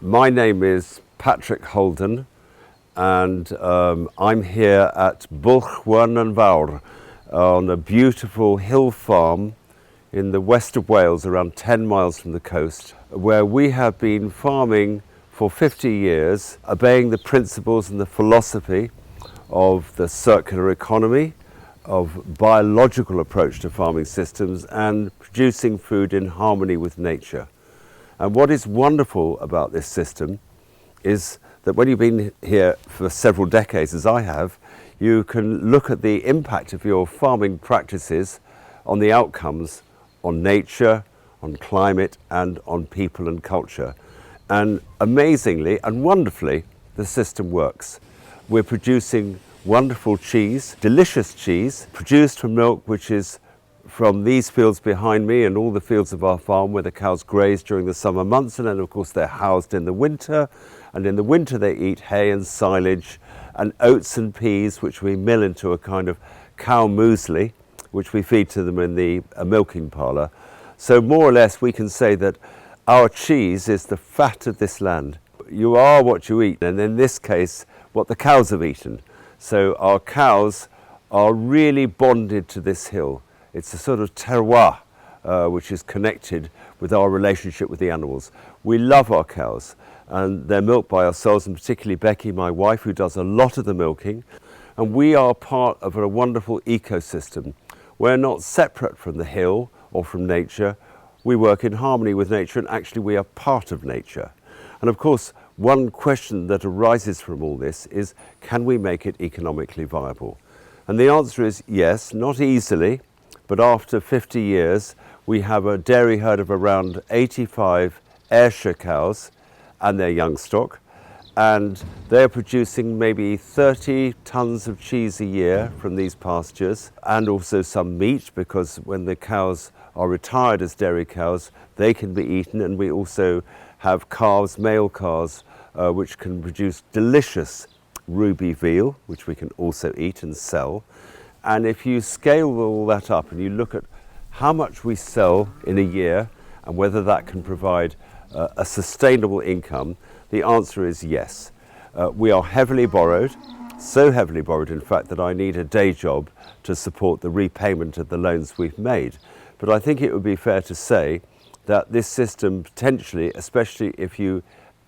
My name is Patrick Holden, and I'm here at Bwlch and Fawr on a beautiful hill farm in the west of Wales, around 10 miles from the coast, where we have been farming for 50 years, obeying the principles and the philosophy of the circular economy, of biological approach to farming systems, and producing food in harmony with nature. And what is wonderful about this system is that when you've been here for several decades, as I have, you can look at the impact of your farming practices on the outcomes on nature, on climate, and on people and culture. And amazingly and wonderfully, the system works. We're producing wonderful cheese, delicious cheese, produced from milk which is from these fields behind me and all the fields of our farm where the cows graze during the summer months, and then of course they're housed in the winter, and in the winter they eat hay and silage and oats and peas, which we mill into a kind of cow muesli, which we feed to them in the milking parlour. So more or less we can say that our cheese is the fat of this land. You are what you eat, and in this case what the cows have eaten. So our cows are really bonded to this hill. It's a sort of terroir which is connected with our relationship with the animals. We love our cows, and they're milked by ourselves, and particularly Becky, my wife, who does a lot of the milking. And we are part of a wonderful ecosystem. We're not separate from the hill or from nature. We work in harmony with nature, and actually we are part of nature. And of course, one question that arises from all this is, can we make it economically viable? And the answer is yes, not easily, but after 50 years, we have a dairy herd of around 85 Ayrshire cows and their young stock, and they're producing maybe 30 tons of cheese a year from these pastures, and also some meat, because when the cows are retired as dairy cows, they can be eaten. And we also have calves, male calves, which can produce delicious ruby veal, which we can also eat and sell. And if you scale all that up and you look at how much we sell in a year and whether that can provide a sustainable income, the answer is yes. We are heavily borrowed, so heavily borrowed in fact that I need a day job to support the repayment of the loans we've made. But I think it would be fair to say that this system potentially, especially if you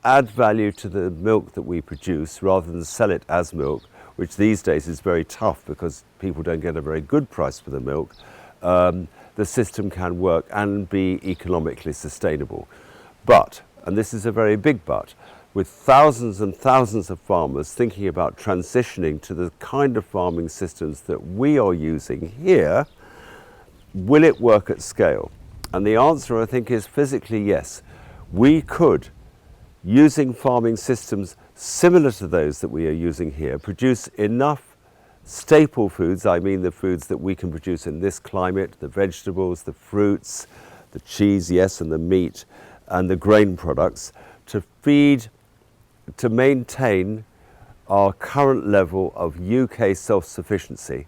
add value to the milk that we produce rather than sell it as milk, which these days is very tough because people don't get a very good price for the milk, the system can work and be economically sustainable. But, and this is a very big but, with thousands and thousands of farmers thinking about transitioning to the kind of farming systems that we are using here, will it work at scale? And the answer, I think, is physically yes. We could, using farming systems similar to those that we are using here, produce enough staple foods, I mean the foods that we can produce in this climate, the vegetables, the fruits, the cheese, yes, and the meat, and the grain products, to feed, to maintain our current level of UK self-sufficiency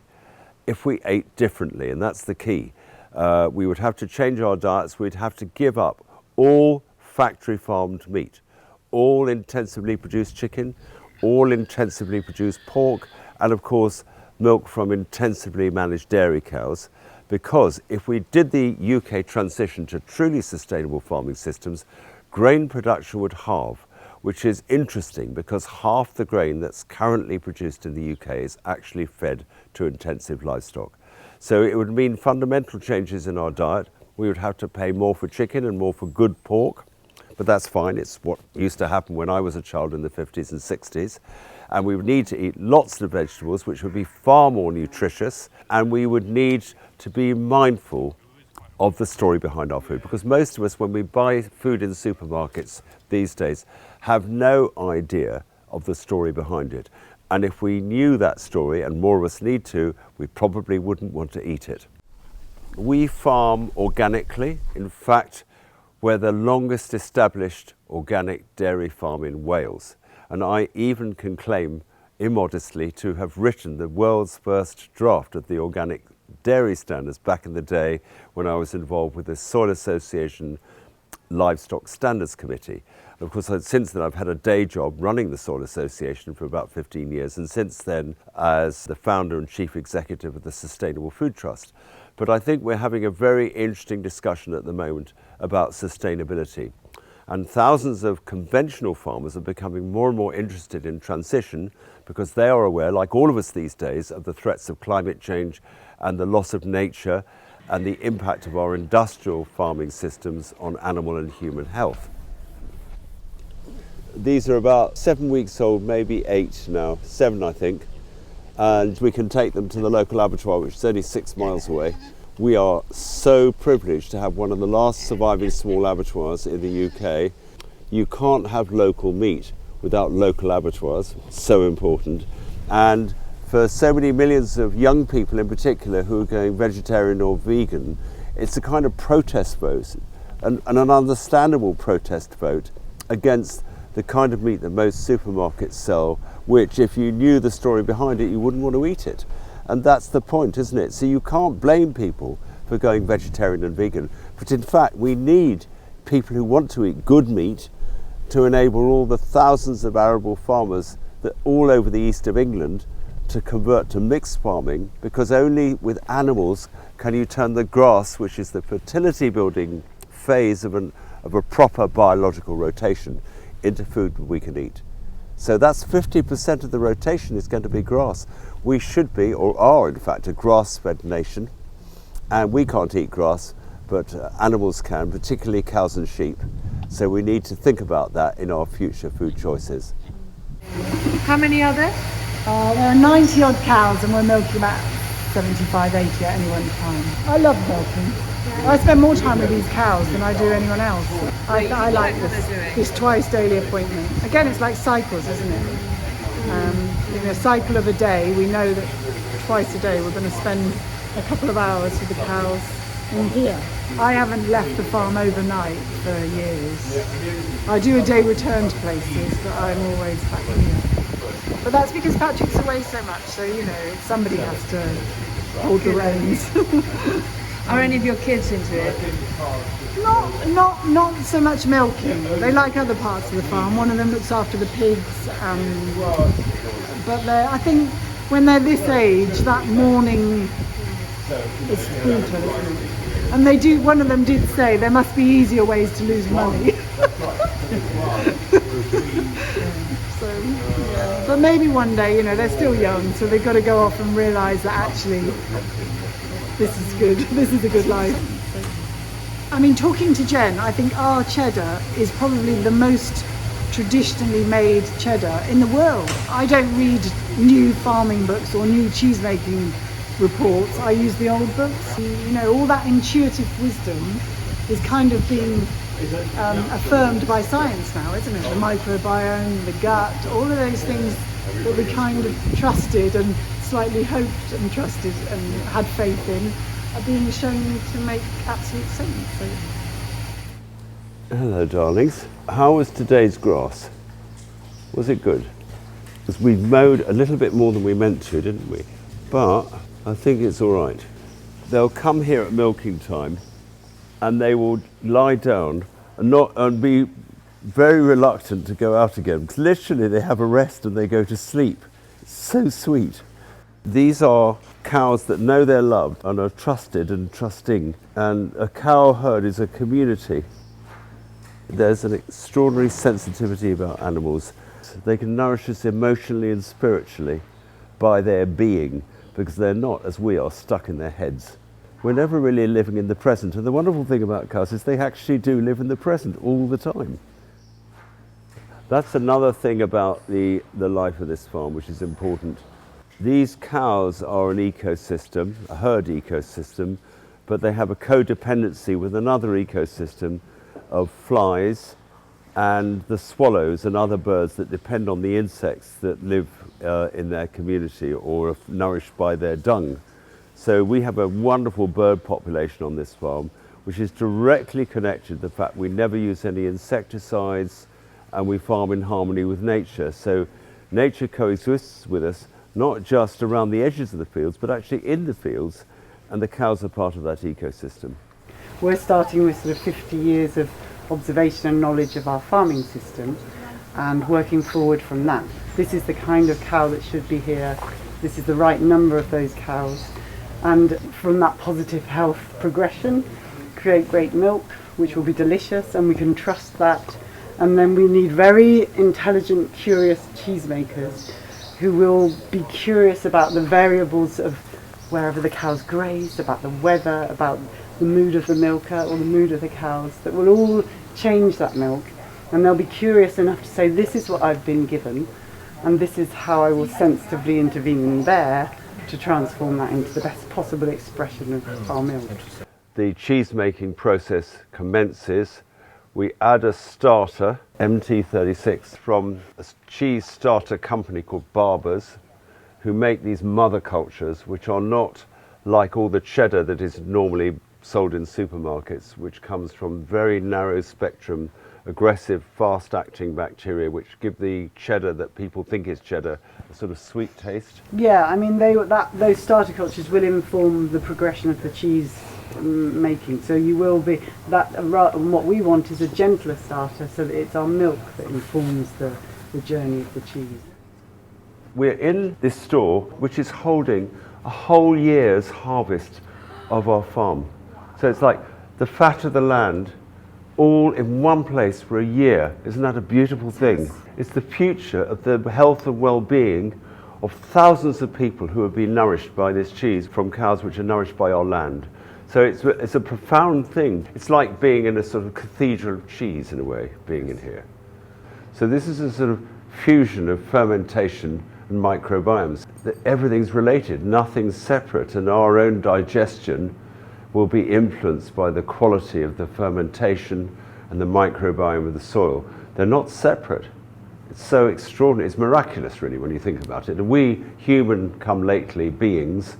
if we ate differently, and that's the key. We would have to change our diets. We'd have to give up all factory farmed meat, all intensively produced chicken, all intensively produced pork, and of course milk from intensively managed dairy cows. Because if we did the UK transition to truly sustainable farming systems, grain production would halve, which is interesting because half the grain that's currently produced in the UK is actually fed to intensive livestock. So it would mean fundamental changes in our diet. We would have to pay more for chicken and more for good pork, but that's fine. It's what used to happen when I was a child in the 50s and 60s. And we would need to eat lots of vegetables, which would be far more nutritious, and we would need to be mindful of the story behind our food, because most of us, when we buy food in supermarkets these days, have no idea of the story behind it. And if we knew that story, and more of us need to, we probably wouldn't want to eat it. We farm organically. In fact, we're the longest established organic dairy farm in Wales. And I even can claim immodestly to have written the world's first draft of the organic dairy standards back in the day when I was involved with the Soil Association Livestock Standards Committee. Of course, since then I've had a day job running the Soil Association for about 15 years, and since then as the founder and chief executive of the Sustainable Food Trust. But I think we're having a very interesting discussion at the moment about sustainability. And thousands of conventional farmers are becoming more and more interested in transition because they are aware, like all of us these days, of the threats of climate change and the loss of nature and the impact of our industrial farming systems on animal and human health. These are about 7 weeks old, maybe 8 now, 7 I think, and we can take them to the local abattoir, which is only 6 miles away. We are so privileged to have one of the last surviving small abattoirs in the UK. You can't have local meat without local abattoirs, so important. And for so many millions of young people in particular who are going vegetarian or vegan, it's a kind of protest vote, and an understandable protest vote against the kind of meat that most supermarkets sell, which if you knew the story behind it, you wouldn't want to eat it. And that's the point, isn't it? So you can't blame people for going vegetarian and vegan. But in fact, we need people who want to eat good meat to enable all the thousands of arable farmers that all over the east of England to convert to mixed farming, because only with animals can you turn the grass, which is the fertility building phase of a proper biological rotation, into food we can eat. So that's 50% of the rotation is going to be grass. We should be, or are in fact, a grass-fed nation, and we can't eat grass, but animals can, particularly cows and sheep. So we need to think about that in our future food choices. How many are there? There are 90 odd cows and we're milking about 75, 80 at any one time. I love milking. I spend more time with these cows than I do anyone else. I like this twice daily appointment. Again, it's like cycles, isn't it? In a cycle of a day, we know that twice a day we're going to spend a couple of hours with the cows in here. I haven't left the farm overnight for years. I do a day return to places, but I'm always back here. But that's because Patrick's away so much, so somebody has to hold the reins. Are any of your kids into it? Not so much milking. They like other parts of the farm. One of them looks after the pigs. But I think when they're this age, that morning is brutal, isn't it? And one of them did say there must be easier ways to lose money. But maybe one day, they're still young, so they've got to go off and realise that actually this is good. This is a good life. I mean, talking to Jen, I think our cheddar is probably the most traditionally made cheddar in the world. I don't read new farming books or new cheese making reports. I use the old books. All that intuitive wisdom is kind of being affirmed by science now, isn't it? The microbiome, the gut, all of those things that we kind of trusted and slightly hoped and trusted and had faith in are being shown to make absolute sense. So. Hello, darlings. How was today's grass? Was it good? Because we mowed a little bit more than we meant to, didn't we? But I think it's all right. They'll come here at milking time and they will lie down and be very reluctant to go out again. Because literally they have a rest and they go to sleep. It's so sweet. These are cows that know they're loved and are trusted and trusting. And a cow herd is a community. There's an extraordinary sensitivity about animals. They can nourish us emotionally and spiritually by their being, because they're not, as we are, stuck in their heads. We're never really living in the present, and the wonderful thing about cows is they actually do live in the present all the time. That's another thing about the life of this farm, which is important. These cows are an ecosystem, a herd ecosystem, but they have a codependency with another ecosystem of flies and the swallows and other birds that depend on the insects that live in their community or are nourished by their dung. So we have a wonderful bird population on this farm, which is directly connected to the fact we never use any insecticides and we farm in harmony with nature. So nature coexists with us, not just around the edges of the fields, but actually in the fields, and the cows are part of that ecosystem. We're starting with sort of 50 years of observation and knowledge of our farming system and working forward from that. This is the kind of cow that should be here. This is the right number of those cows. And from that positive health progression, create great milk, which will be delicious, and we can trust that. And then we need very intelligent, curious cheesemakers who will be curious about the variables of wherever the cows graze, about the weather, about the mood of the milker or the mood of the cows, that will all change that milk. And they'll be curious enough to say, this is what I've been given, and this is how I will sensitively intervene in there to transform that into the best possible expression of our milk. The cheese making process commences. We add a starter, MT36, from a cheese starter company called Barber's, who make these mother cultures, which are not like all the cheddar that is normally sold in supermarkets, which comes from very narrow spectrum, aggressive, fast-acting bacteria, which give the cheddar that people think is cheddar a sort of sweet taste. Yeah, I mean, those starter cultures will inform the progression of the cheese making. So you will be what we want is a gentler starter, so that it's our milk that informs the journey of the cheese. We're in this store which is holding a whole year's harvest of our farm. So it's like the fat of the land all in one place for a year. Isn't that a beautiful thing? It's the future of the health and well-being of thousands of people who have been nourished by this cheese from cows which are nourished by our land. So it's a profound thing. It's like being in a sort of cathedral of cheese in a way, being in here. So this is a sort of fusion of fermentation and microbiomes. Everything's related, nothing's separate, and our own digestion will be influenced by the quality of the fermentation and the microbiome of the soil. They're not separate. It's so extraordinary. It's miraculous, really, when you think about it. And we, human come lately beings,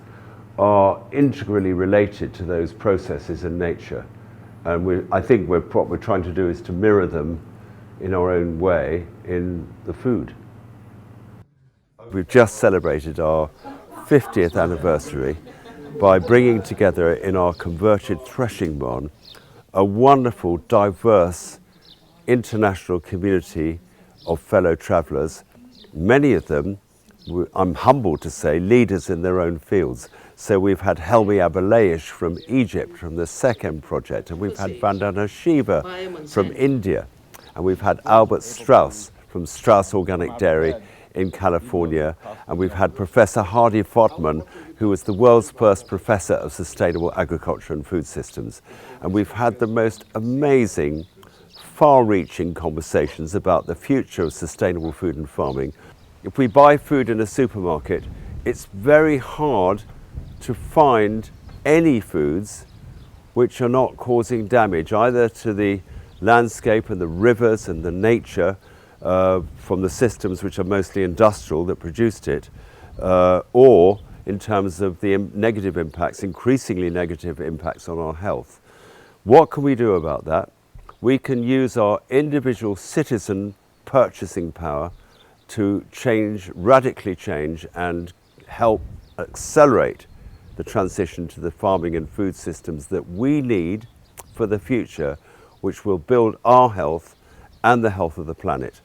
are integrally related to those processes in nature. And I think what we're trying to do is to mirror them in our own way in the food. We've just celebrated our 50th anniversary by bringing together in our converted threshing barn a wonderful, diverse, international community of fellow travellers, many of them, I'm humbled to say, leaders in their own fields. So we've had Helmi Abeleish from Egypt, from the Sechem project, and we've had Vandana Shiva from India, and we've had Albert Strauss from Strauss Organic Dairy in California, and we've had Professor Hardy Fodman, who was the world's first professor of sustainable agriculture and food systems. And we've had the most amazing, far-reaching conversations about the future of sustainable food and farming. If we buy food in a supermarket, it's very hard to find any foods which are not causing damage either to the landscape and the rivers and the nature from the systems which are mostly industrial that produced it, or in terms of the negative impacts, increasingly negative impacts on our health. What can we do about that? We can use our individual citizen purchasing power to radically change and help accelerate the transition to the farming and food systems that we need for the future, which will build our health and the health of the planet.